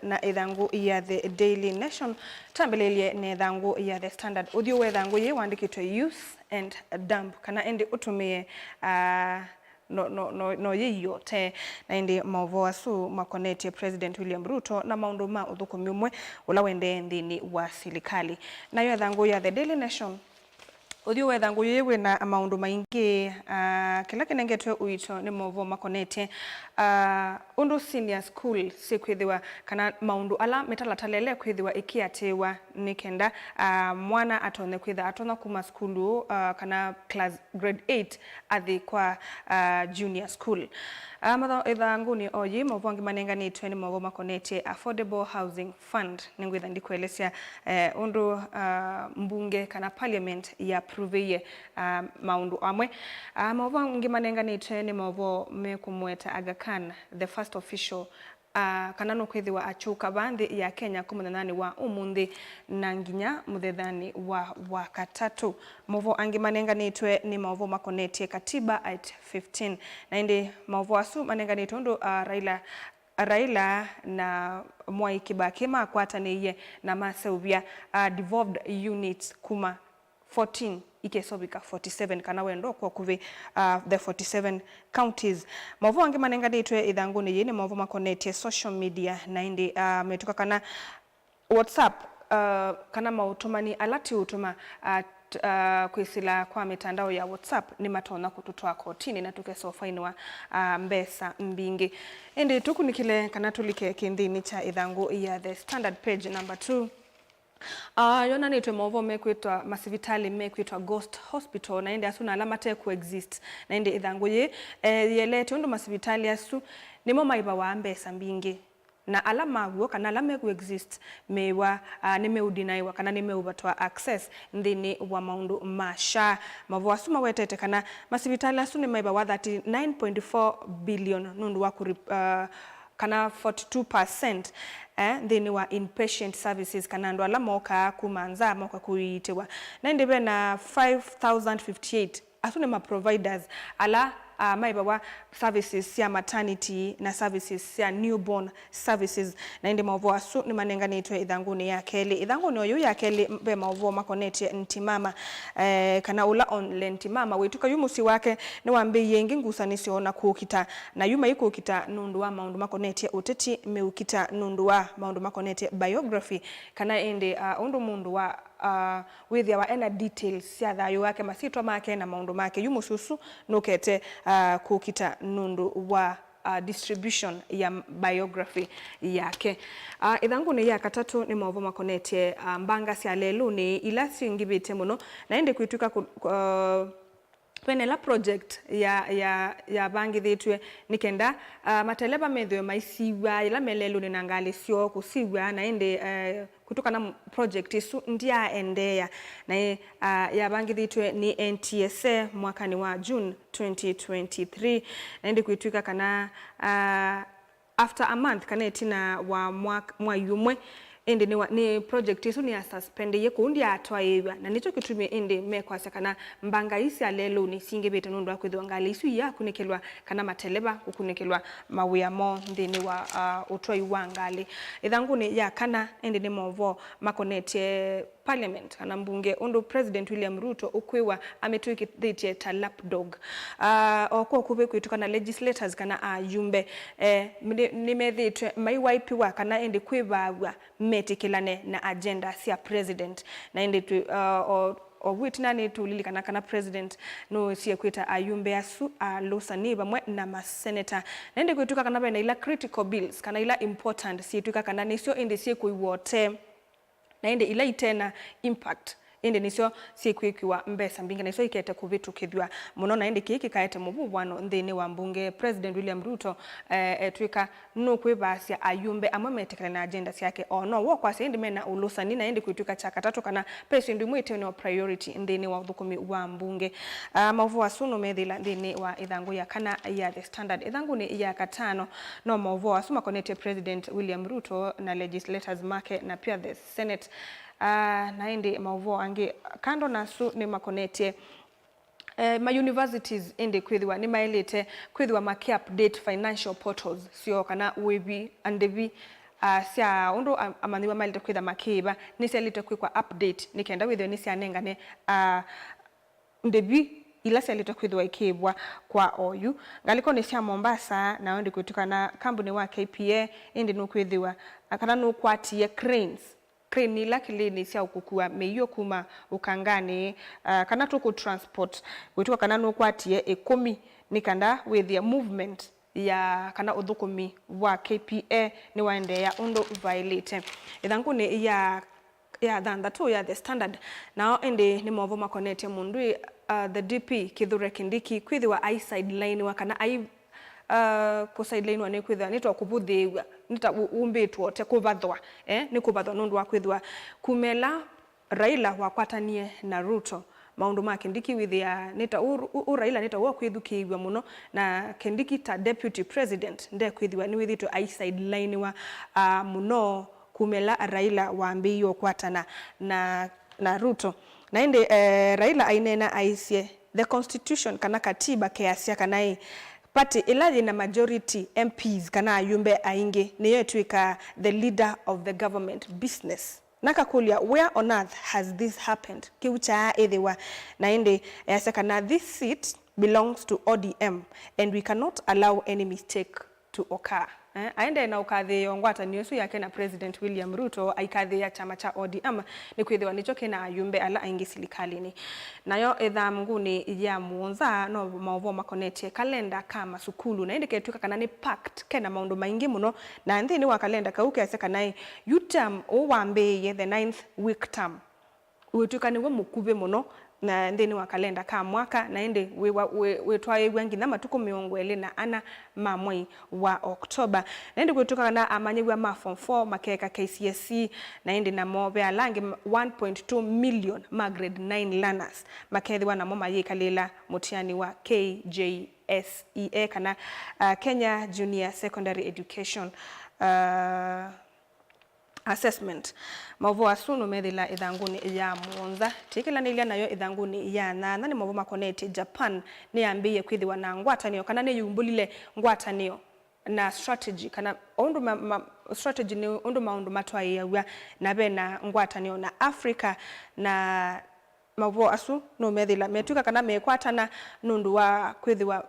na idhangu ya The Daily Nation tambelelie na idhangu ya The Standard udio we idhangu ye wandikitwe use and dump kana endi utumie no ye yote na endi mauvo asu makoneti President William Ruto na maundu ma uthukumi umwe ula wende ndini wa serikali na yo idhangu ya The Daily Nation udio we idhangu yewe na maundu maingi kila kinengetwe uito ni mauvo makoneti undu senior school sikwithiwa kana maundu ala metalatalele kwithiwa ikiatewa nikenda mwana atone kwitha atona kuma skulu kana class grade 8 athi kwa junior school matho ithangu ni oyi mauvangi manenganitwe ni mauvo makoneti affordable housing fund ningwitha ndikwelesya undu mbunge kana parliament ya approve maundu amwe mauvangi manenganitwe ni mauvo mekumweta Aga Khan the first official kana no kwithiwa achuka bandi ya Kenya 18 wa umundi na nginya muthethani wa katatu movo angi manenganitwe ni mauvo makonetie katiba at 15 na indi mauvo asu manenganitwe ndo Raila na Mwai Kibaki makwataniye na maseuvia devolved units kuma 14 ikesobika 47 kana wendo kwa kuvi the 47 counties mauvo angi manenganitwe idhangu ni yini mauvo makonetie social media na indi metuka kana WhatsApp kana mautumani alati utuma kwisila kwa mitandao ya WhatsApp ni matona kututoa kotini na tukeso faini wa mbesa mbingi indi tukunikile kana tulike kindini cha idhangu ya The Standard page number 2 yona nitwe mauvo mekwitwa masivitali mekwitwa Ghost Hospital na indi asu na alama te coexist na indi idhangu yelete undu masivitali asu nimo maiba wa mbesa mbingi na alama guo kana alama coexist mewa nimeudinaiwa kana nimeubatwa access ndini wa maundu masha mavo asu mawetete kana masivitali asu ni maiba wa 39.4 billion nundu wa kana 42% ndini wa inpatient services kana ndo ala moka kumanza moka kuitewa na ndibe na 5058 asune ma providers ala maiba wa services ya maternity na services ya newborn services na ndi mauvo asu ni manenganitwe idhanguni ya keli idhanguni oyu ya keli be mauvo makoneti ntimama kana ula on ntimama wetuka yumusi wake ni wambe yengi ngusanisi ona kuukita na yuma iko ukita nundu wa maundu makoneti uteti meukita nundu wa maundu makoneti biography kana ende undu mundu wa with our ena details ya thayo wake masitwa make na maundu make yumususu nukete kukita nundu wa distribution ya biography yake idhangu ni ya katatu ni mauvo makonete mbanga sia lelu ni ilasi ngibite muno na ende kuituka penela project ya bangi thitwe nikenda mateleba methwe maisiwa ila melelu ni nangali sio kusiwa na ende kutoka na project isu ndia endea na ya bangi thitwe ni NTSA mwakani wa June 2023 na ende kuituka kana after a month kana etina wa mwa yumwe ende ni project isu ni ya suspend ye kundi atwa yewa na nicho kitumie ende mekwasa kana mbanga isi alelo ni singebete nundu akwithwa ngali isu ya kunekelwa kana mateleba kukunekelwa mawia mo ndini wa utoi wangali idhangu ni ya kana ende ni mauvo makonete parliament kana mbunge undu President William Ruto ukwiwa ametuiki thitie ta lapdog okwo kube kuituka na legislators kana yumbe nimethitwe maiwaipiwa kana ende kwibagwa metikilane na agenda sia president na ende o witnani tulilikana kana president no sie kwita ayumbe asu losani bamwe na masenator na ende kuituka kana bena ila critical bills kana ila important sie tuka kana nisio ende sie kuiwote na ende ila itena impact ende nisio sikwikiwa mbesa mbinga nisio ikete kuvitu kithwa muno na ende kiki kaete mububwano ndini wa mbunge President William Ruto etwika no kwibasia ayumbe amemetekana na agenda yake ono wo kwa sendi mena ulusani na ende kuituka chaka tatu kana pesi ndu mwite no priority ndini wa dhukumi wa mbunge mauvu asuno medhila ndini wa idhangu ya kana ya The Standard idhangu ni ya katano no mauvu asuma konete President William Ruto na legislators make na pia the Senate na indi mauvo angi kando nasu ni makonete ma universities indi kwithiwa ni maelete kwithiwa maki update financial portals sio kana webi andevi sia undu amaniwa malite kwitha makiba ni sia lite kwa update nikenda withio ni sia nengane ndebi ila sia lite kwithwa ikibwa kwa oyu ngaliko ni sia Mombasa na ndi kutukana kambuni wa KPA indi no kwithiwa akana no kwatie cranes crane ila kilini sia ukukua meiyo kuma ukangani kana tuku transport kutuka kana no kwatie 10 nikanda withia movement ya kana uthukumi wa KPA ni waende ya undo violate ithangu ni ya thandatu ya The Standard nao indi ni movo makonete mundu the DP Kithure Kindiki kwithiwa I sideline wa kana I ku sideline wa ni kwithiwa nitwa kubuthiwa nita umbitwo te kubathwa ni kubathwa nundu wa kwithiwa kumela Raila wakwatanie na Ruto maundu ma Kindiki withia nita Raila nita wa kwithukiwa muno na Kindiki ta deputy president nde kwithiwa ni withito I sideline wa muno kumela Raila waambiyo kwatana na Ruto na inde Raila ainena aisie the constitution kana katiba kiasia kana party ilaji na majority MPs kana yumbe ainge niyo tuika the leader of the government business nakakulia where on earth has this happened kiucha edhewa na inde yasekana this seat belongs to ODM and we cannot allow any mistake to occur aende na ukadhi ngwata niyosu yake na President William Ruto aikadhi ya chama cha ODM ni kwithiwa nicho kina yumbe ala aingi silikalini nayo etha mnguni ya muonza no maovo makonetie kalenda kama sukulu na inde ketuka kana ni packed kena maundu maingi muno na nthini wa kalenda kauke aseka nai utam owambe the 9th week term utuka ni mukube muno na ndeni wa kalenda ka mwaka na ende wetwaye wengi na matuko miongwele na ana mamwe wa Oktoba na ende kutoka na amanyewa ma form 4 makeka KCSE na ende na mobe alange 1.2 million ma grade 9 learners makedhiwa na moma yekalela mutiani wa KJSEA kana Kenya Junior Secondary Education assessment mavo asuno methila ithanguni ya muonza tikila nilia nayo ithanguni ya nana ni mavo makonete Japan ni ambiye kwithiwa na ngwatanio kana ni yumbulile ngwatanio na strategy kana ondu strategy ni ondu maundu matwaye ya na bena ngwatanio na Africa na mavo asu no methila metuka kana mekwatana nundu wa kwithiwa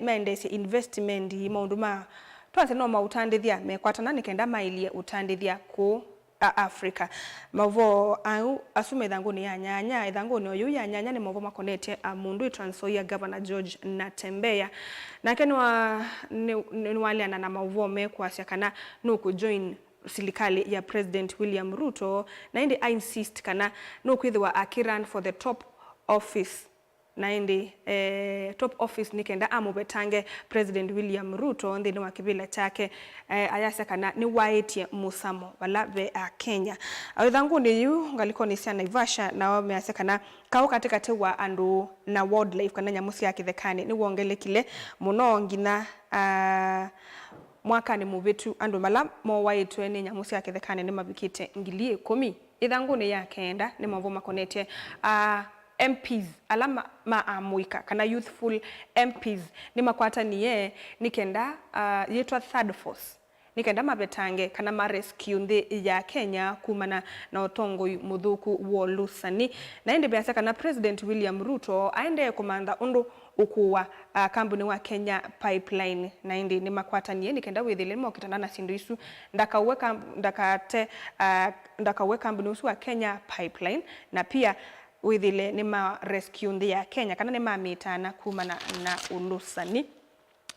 maendesi investment maundu ma twanse no mautandithia mekwatana nikenda mailie utandithia ku Africa mavo au asume thanguni ya nyanya thanguni oyu ya nyanya ni mavo makonete mundu Trans Nzoia Governor George Natembeya na kenwa ni waliana na mavo mekwasia kana no ku join silikali ya President William Ruto na indi I insist kana no kwithiwa akiran for the top office na indi top office nikenda amubetange President William Ruto ndini wa kibila chake ayasa kana ni waetie musamo wala be Kenya awithangu ni yu ngaliko ni sia Naivasha na wame asekana kao katika wa andu na wildlife kana nyamusi ya kithekani ni wongele kile muno ngina mwaka ni mubitu andu mala mo waitwe ni nyamusi ya kithekani ni mabikite ngilie 10 ithangu ni ya kenda ni mavo makonete MPs alama maamuika kana youthful MPs ni makwata niye nikenda yetwa third force nikenda mabetange kana ma rescue nde ya Kenya kumana na otongo muthuku wolusani na ende biasa kana President William Ruto aende komanda undu ukuwa kambuni wa Kenya Pipeline na ende ni makwata niye nikenda withile mo kitana na sindu isu ndakaweka kambuni usu wa Kenya Pipeline na pia withile ni ma rescue ndi ya Kenya kana ni mamitana kumana na ulusani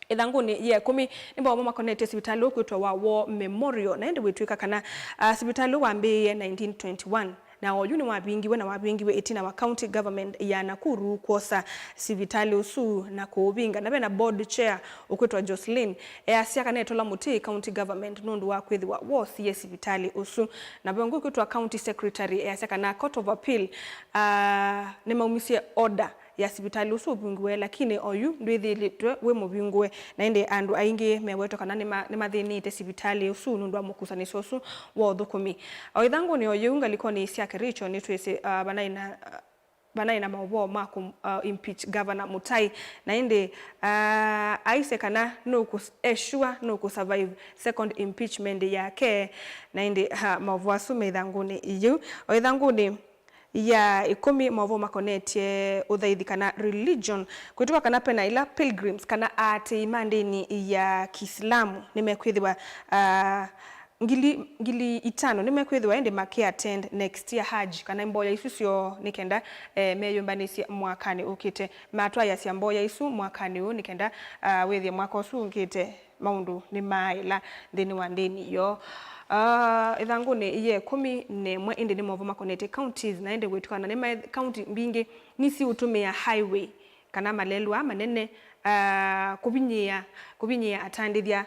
ithanguni ya 10 nimbo makonete sibitali okwitwa wa War Memorial na ende witwika kana sibitali wambiye 1921 na oyuni wabingiwe itina wa county government ya Nakuru kosa sibitali usu na kuubinga na bena board chair okwitwa Jocelyn asia kana etola muti county government nundu wa kwithiwa wo sie sibitali usu na bongo kwitwa county secretary asia kana court of appeal ni maumisie order ya sibitali usu bingwe lakini oyu ndwithilitwe we mubingwe na inde andu aingi meweto kana ni mathini te sibitali usu nundu amukusanisho usu wo thukumi oithangu ni oyu ngaliko ni sia kericho ni twese banaina bana ina mawo ma impeach governor Mutai na inde aise kana no ku eshua no ku survive second impeachment yake na inde mawo asume thanguni iyo o thanguni ya ikomi mawo makonetie uthaithi kana religion kutoka kana pena ila pilgrims kana ati imandini ya Kiislamu nimekwithiwa ngili itano nimekwithiwa ende makia attend next year hajj kana mboya isu sio nikenda meyumbanisi mwakani ukite matwa ya mboya isu mwakani u nikenda wethia mwaka usu ukite maundu ni maila thini wa ndini yo ithanguni iye 11 indi ni movo makonete counties na ende gwitukana ni county mbingi nisi utumia highway kana malelwa manene kubinyia atandithia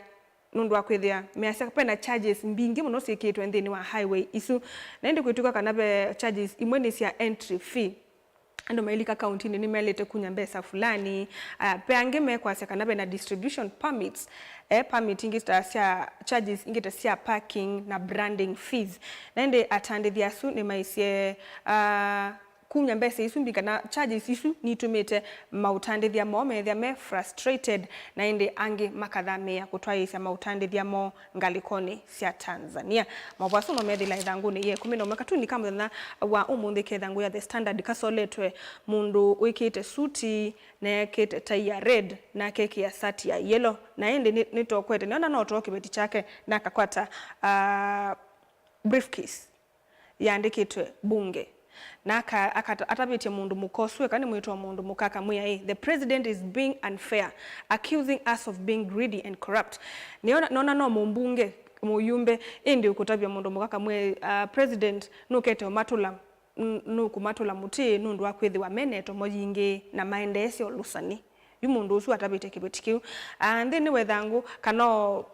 nundu akwithia measa pena charges mbingi muno sikitwe nthini wa highway isu na indi gwituka kana be charges imwe ni cia entry fee ando mailika county ni melete kunya mbesa fulani peange mekwa kana be na distribution permits permit ingita cia charges ingita cia parking na branding fees na indi atandithia su ni maisie kunya mbesa isu mbikana charges isu nitumite mautandithia mo methia me frustrated na indi angi makathamia kutwaisa mautandithia mo ngalikoni cia Tanzania mabwaso no methila ithanguni ye 11 ni kama wa umundi kethangu ya The Standard kasoletwe mundu wikite suti na kete tai ya red na keki ya sati ya yellow na indi nitokwete niona no toke beti chake na akakwata briefcase yaandikitwe bunge naka atabitie mundu mukoswe kani mwitwa mundu mukaka muya the president is being unfair accusing us of being greedy and corrupt niona no mumbunge muyumbe indi ukutabia mundu mukaka muya president nukete matula nukumatula muti nundu akwithi wa meneto moyingi na maendesi olusani yumundu usu atabite kibetikiu and then wethangu kana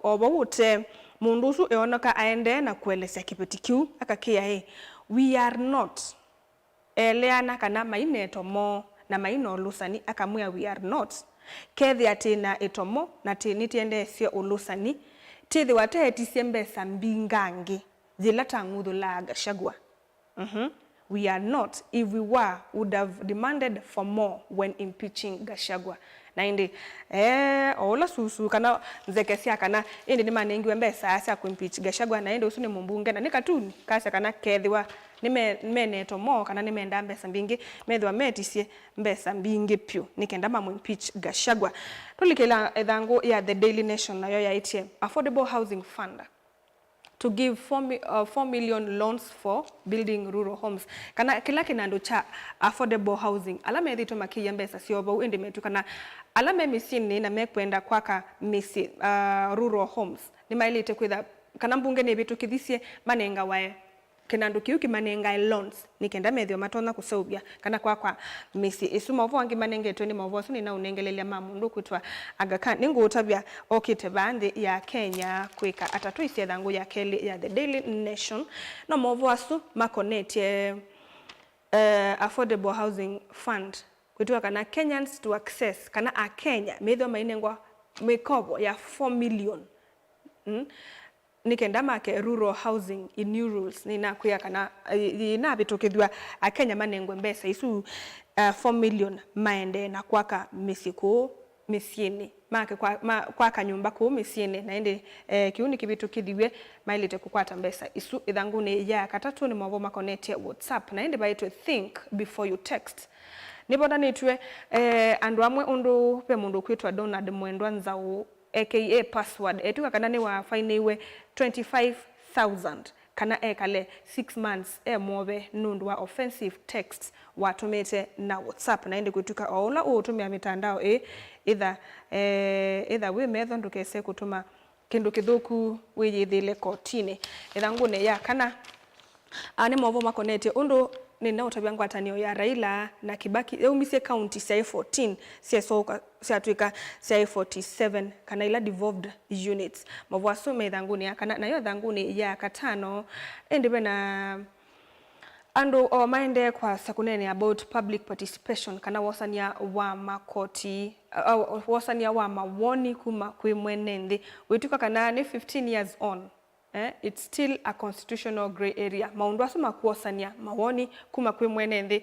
obowute mundu usu eonoka aende na kuelesea kibetikiu akakia we are not eleana kana maineto mo na maino lusani akamwia we are not kethi atina etomo na tinitiende sio ulusani tithi watetisie mbesa mbingangi zilata ngudhula Gachagua we are not if we were would have demanded for more when impeaching Gachagua na indi ola susu kana nzekesia kana indi ni manengiwe mbesa asa ku impeach Gachagua na indi usune mumbunge na nikatuni kasa kana kethiwa nimeneto mo kana nimenda mbesa mbingi methwa metisie mbesa mbingi pyu nikenda mamu impeach Gachagua tulikela ethangu ya The Daily Nation nayo ya ATM Affordable Housing Fund to give 4 million loans for building rural homes kana kila kinando cha affordable housing alama yithito makia mbesa siobo indi metu kana alama misini na mekwenda kwaka misi rural homes ni mailite kwitha kana mbunge ne bitu kithisie manenga wae kinando kiu kimanenga loans nikenda methio matona kusaubia kana kwa misi isu mavu wangi manengetwe ni mavu asu ni na unengelelia mamundu kwitwa Aga Khan ningu utabia okite bandi ya Kenya kwika atatu isi thangu ya keli ya The Daily Nation no mavu asu makonete Affordable Housing Fund kwitwa kana Kenyans to access kana a Kenya methio mainengwa mikobo ya 4 million nikenda make rural housing in new rules nina kuya kana ina bitukithwa akenya manengwe mbesa isu 4 million maende na kwaka misiko misieni make kwa kanyumba ku misieni na ende kiuni kibitukithiwe mailite kukwata mbesa isu ithanguni ya katatu ni mavo makonete WhatsApp na ende baitwe think before you text niboda nitwe andu amwe undu pe mundu kwitwa Donald Mwendwa Nzau aka password etuka kana ni wa fine iwe 25,000 kana ekale 6 months mobe nundu wa offensive texts watumete na WhatsApp na ende kutuka ola utumia mitandao either we metho ndukese kutuma kindu kithuku wiyithile kotini ithangune ya kana ani movo makonete undu nina utabia ngwatanio ya Raila na Kibaki eumisie county cia 14 cia twika cia 47 kana ila devolved units mavwaso methanguni ya kana nayo thanguni ya katano endibe na ando o maende kwa sakunene about public participation kana wasania wa makoti wasania wa mawoni kuma kwi mwenende wituka kana ni 15 years on it's still a constitutional gray area. Maundu asu makuosania mawoni kuma kwi mwene nthi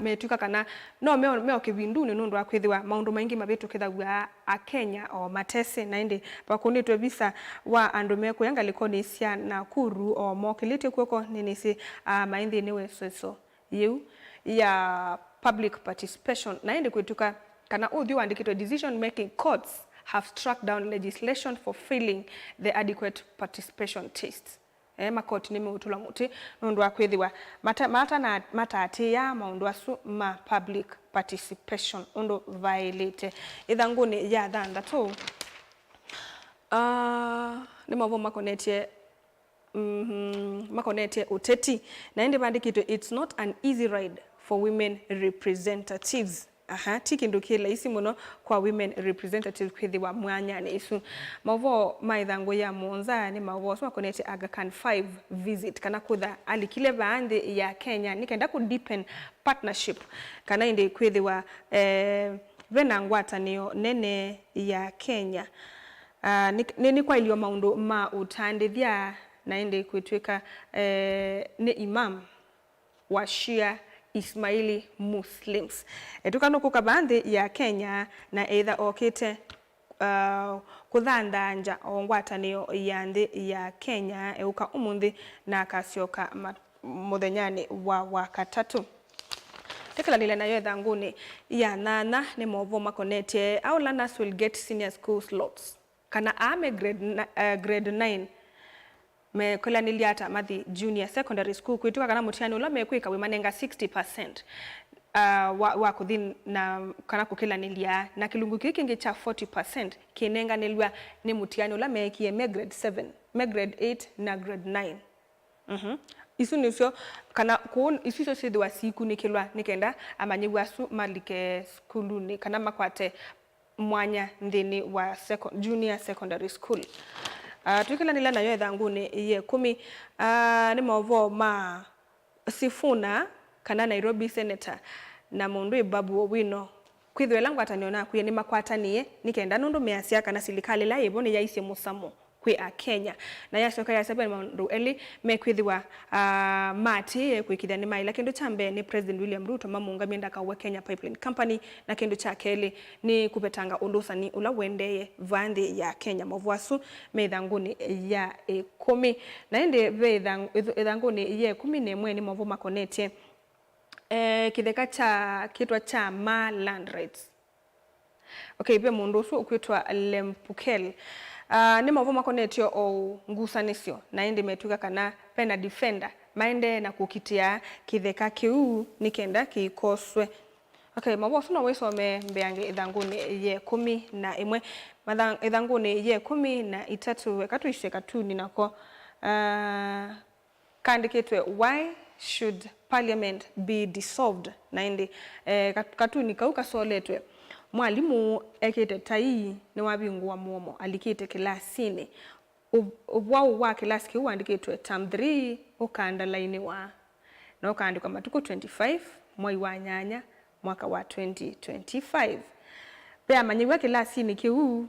metuka kana no me kibinduni nundu akwithiwa maundu maingi mabitu kithagwa a Kenya o matese na indi bakunitwe visa wa andu mekuyanga likoni cia Nakuru o mokilite kuoko ninisi mainthi ni wesoso yu ya public participation na indi kwituka kana uthi wandikitwe decision making courts have struck down legislation for failing the adequate participation tests. Makoti ni meutula muti nundu akwithiwa matati ya maundu asu ma public participation undu violate ithanguni ya thandatu ni mavo makonetie uteti na indi bandikitwe it's not an easy ride for women representatives. Tikindu kila isi muno kwa women representative kwithiwa mwanya ni isu mavo maithango ya monza ni mavo soma connect Aga Khan 5 visit kana kutha alikile baadhi ya Kenya nikenda ku deepen partnership kana indi kwithiwa vena ngwata niyo nene ya Kenya ni kwa ilio maundu ma utandithia na indi kwitwika ni imam wa Shia Ismaili Muslims. Tukanukuka bandhi ya Kenya na either okite kuthandanja ongwatanio ya nthi ya Kenya euka umundi na kasioka muthenyani wa wakatatu. Tekala nile na yo thanguni ya nana ni movo makonete our learners will get senior school slots. Kana ame grade 9 me kola niliata mathi junior secondary school kuituka kana mutiani ula mekwika wimanenga 60% wa kuthi na kana kukila nilia na kilungu kiki nge cha 40% kinenga nilwa ni mutiani ula mekie me grade 7 me grade 8 na grade 9 isu nisyo kana kuon isu sidwa siku nikilwa nikenda amanyiwasu malike skulu ni kana makwate mwanya ndini wa junior secondary school. Tukila nila na yo thanguni ye 10 ni mavo ma Sifuna kana Nairobi senator na mundu Babu Owino kwithwela ngwataniona kuye ni makwatanie nikenda nundu measia kana silikali la iboni ya isi musamo kwi a Kenya na yacoka ya sabe mundu eli mekwithiwa mati kwikithia ni mai lakini chambe ni President William Ruto mamungamia ndaka wa Kenya Pipeline Company na kindu cha keli ni kupetanga ulusani ula wendeye vandi ya Kenya mavwasu methanguni ya 10 na ende vethanguni ya 10 ni mwe ni mavo makonete kitheka cha kitwa cha ma land rights. Okay, be mundu su ukwitwa Lempukel ni mavo makonetio o ngusanisio na indi metuka kana pena defender maende na kukitia kitheka kiu nikenda kikoswe. Okay, mavo suna weso mbeange ithanguni ye 11 ithanguni ye 13 wekatu isheka tu ninako kandiketwe why should parliament be dissolved na indi katu nikauka soletwe mwalimu ekete tai ni wabingu wa muomo alikite kilasini ubwao wa kilasi kiu andikitwe term 3 ukaandalaini wa na ukaandikwa matuko 25 mwai wa nyanya mwaka wa 2025 pia manyiwa kilasini kiu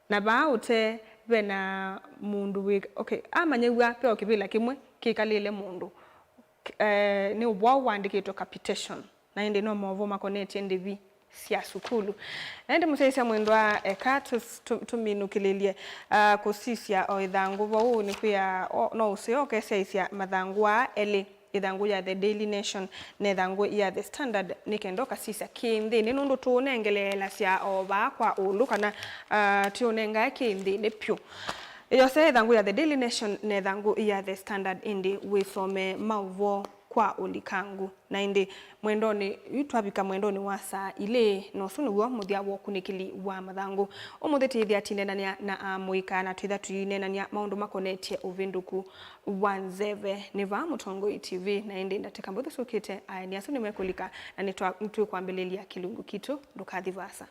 na baute bena mundu wika okay amanyiwa pia okibila kimwe kikalile mundu ni ubwao wandikitwe capitation na indi no mavo makoneti ndivi sia sukulu na ndi musaisia mwendwa tuminukililie kusisia o ithangu vo ni kuya no usioke saisia mathangua eli ithangu ya The Daily Nation na ithangu ya The Standard nikendoka sisa kindi ni nundu tunengelela cia oba kwa ulu kana tunenga kindi ni pyu yose ithangu ya The Daily Nation na ithangu ya The Standard indi wisome mauvo kwa ulikangu na indi mwendoni yutwabika mwendoni wa saa ile no sunuwa muthia wo kunikili wa mathangu umutheti ithia tinenania na muika na twitha tuyinenania maundu makonetie uvinduku wanzeve niva Mutongoi TV na indi ndateka mbuthu sukite ni asu nimekulika na nitwa mtu kwambelelia kilungu kitu ndukathivasa.